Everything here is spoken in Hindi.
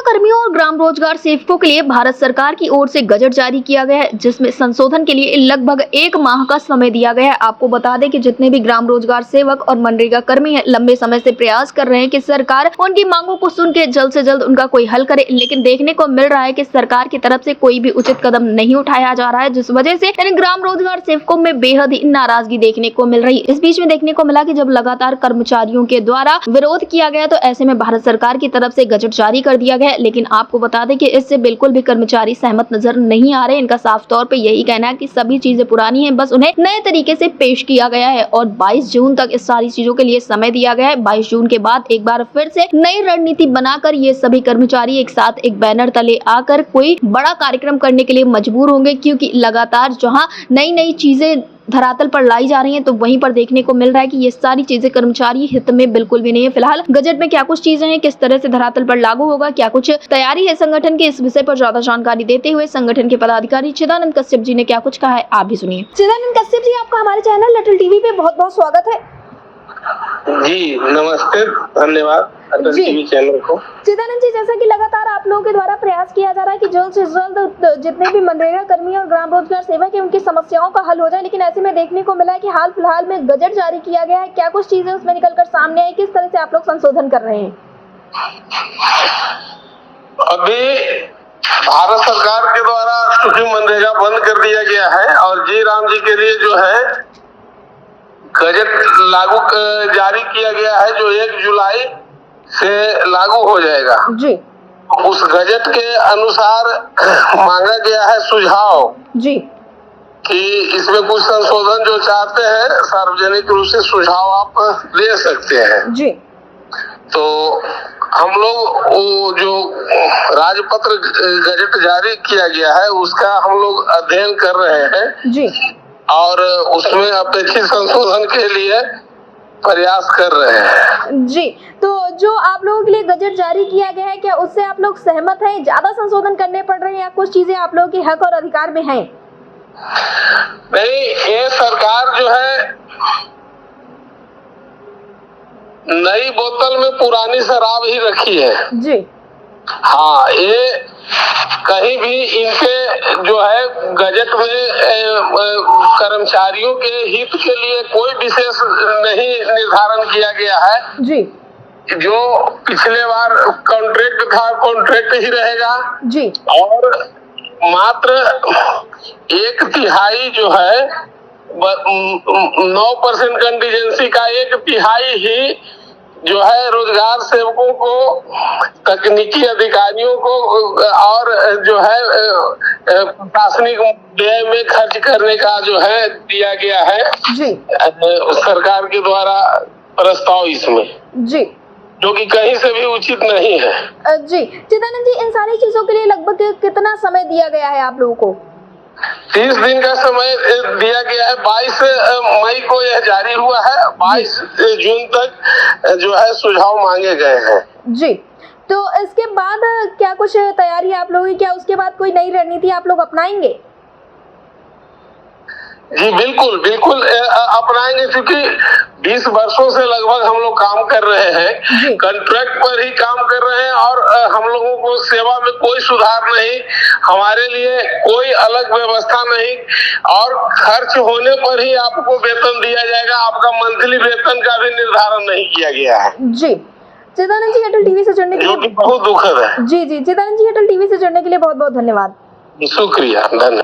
कर्मियों और ग्राम रोजगार सेवकों के लिए भारत सरकार की ओर से गजट जारी किया गया है, जिसमें संशोधन के लिए लगभग 1 माह का समय दिया गया है। आपको बता दें कि जितने भी ग्राम रोजगार सेवक और मनरेगा कर्मी हैं, लंबे समय से प्रयास कर रहे हैं कि सरकार उनकी मांगों को सुन के जल्द से जल्द उनका कोई हल करे, लेकिन देखने को मिल रहा है कि सरकार की तरफ से कोई भी उचित कदम नहीं उठाया जा रहा है, जिस वजह से इन ग्राम रोजगार सेवकों में बेहद ही नाराजगी देखने को मिल रही है। इस बीच में देखने को मिला कि जब लगातार कर्मचारियों के द्वारा विरोध किया गया, तो ऐसे में भारत सरकार की तरफ से गजट जारी कर दिया गया, लेकिन आपको बता दें कि इससे बिल्कुल भी कर्मचारी सहमत नजर नहीं आ रहे। इनका साफ तौर पे यही कहना है कि सभी चीजें पुरानी हैं, बस उन्हें नए तरीके से पेश किया गया है और 22 जून तक इस सारी चीजों के लिए समय दिया गया है। 22 जून के बाद एक बार फिर से नई रणनीति बनाकर ये सभी कर्मचारी एक साथ एक बैनर तले आकर कोई बड़ा कार्यक्रम करने के लिए मजबूर होंगे, क्योंकि लगातार जहां नई नई चीजें धरातल पर लाई जा रही हैं, तो वहीं पर देखने को मिल रहा है कि ये सारी चीजें कर्मचारी हित में बिल्कुल भी नहीं है। फिलहाल गजट में क्या कुछ चीजें हैं, किस तरह से धरातल पर लागू होगा, क्या कुछ तैयारी है संगठन की, इस विषय पर ज्यादा जानकारी देते हुए संगठन के पदाधिकारी चिदानंद कश्यप जी ने क्या कुछ कहा है, आप भी सुनिए। चिदानंद कश्यप जी, आपका हमारे चैनल लिटिल टीवी पे बहुत बहुत स्वागत है। जी नमस्ते, धन्यवाद टीवी चैनल को। चिदानंद जी, जैसा कि लगातार आप लोगों के द्वारा प्रयास किया जा रहा है कि जल्द से जल्द जितने भी मनरेगा कर्मी और ग्राम रोजगार सेवक हैं उनकी समस्याओं का हल हो जाए, लेकिन ऐसे में देखने को मिला है कि हाल फिलहाल में गजट जारी किया गया है। क्या कुछ चीजें उसमें निकलकर सामने आई, किस तरह से आप लोग संशोधन कर रहे हैं? अभी भारत सरकार के द्वारा चूंकि मनरेगा बंद कर दिया गया है और जी राम जी के लिए जो है गजट लागू जारी किया गया है, जो 1 जुलाई से लागू हो जाएगा जी। उस गजट के अनुसार मांगा गया है सुझाव जी कि इसमें कुछ संशोधन जो चाहते हैं सार्वजनिक रूप से सुझाव आप दे सकते हैं जी। तो हम लोग वो जो राजपत्र गजट जारी किया गया है उसका हम लोग अध्ययन कर रहे हैं जी, और उसमें अपेक्षित संशोधन के लिए प्रयास कर रहे हैं जी। तो जो आप लोगों के लिए गजट जारी किया गया है, क्या उससे आप लोग सहमत हैं? ज्यादा संशोधन करने पड़ रहे हैं या कुछ चीजें आप लोगों के हक और अधिकार में हैं? नहीं, ये सरकार जो है नई बोतल में पुरानी शराब ही रखी है जी। हाँ, ये कहीं भी इनके जो है गजट में कर्मचारियों के हित के लिए कोई विशेष नहीं निर्धारण किया गया है जी। जो पिछले बार कॉन्ट्रैक्ट था, कॉन्ट्रैक्ट ही रहेगा जी, और मात्र 1/3 जो है 9% कंटीजेंसी का 1/3 ही जो है रोजगार सेवकों को, तकनीकी अधिकारियों को और जो है प्रशासनिक व्यय में खर्च करने का जो है दिया गया है जी सरकार के द्वारा प्रस्ताव इसमें जी, जो कि कहीं से भी उचित नहीं है जी। चिदानंद जी, इन सारी चीजों के लिए लगभग कितना समय दिया गया है आप लोगों को? 30 दिन का समय दिया गया है। 22 मई को यह जारी हुआ है, 22 जून तक जो है सुझाव मांगे गए हैं जी। तो इसके बाद क्या कुछ तैयारी आप लोगों की, क्या उसके बाद कोई नई रणनीति आप लोग अपनाएंगे? जी बिल्कुल बिल्कुल अपनाएंगे, क्योंकि 20 वर्षों से लगभग हम लोग काम कर रहे हैं, कॉन्ट्रैक्ट पर ही काम कर रहे हैं और हम लोगों को सेवा में कोई सुधार नहीं, हमारे लिए कोई अलग व्यवस्था नहीं, और खर्च होने पर ही आपको वेतन दिया जाएगा, आपका मंथली वेतन का भी निर्धारण नहीं किया गया है जी। चिदानंद जी, एयरटेल टीवी से जुड़ने के लिए बहुत दुखद है जी। चिदानंद जी, एयरटेल टीवी से जुड़ने के लिए बहुत बहुत धन्यवाद। शुक्रिया, धन्यवाद।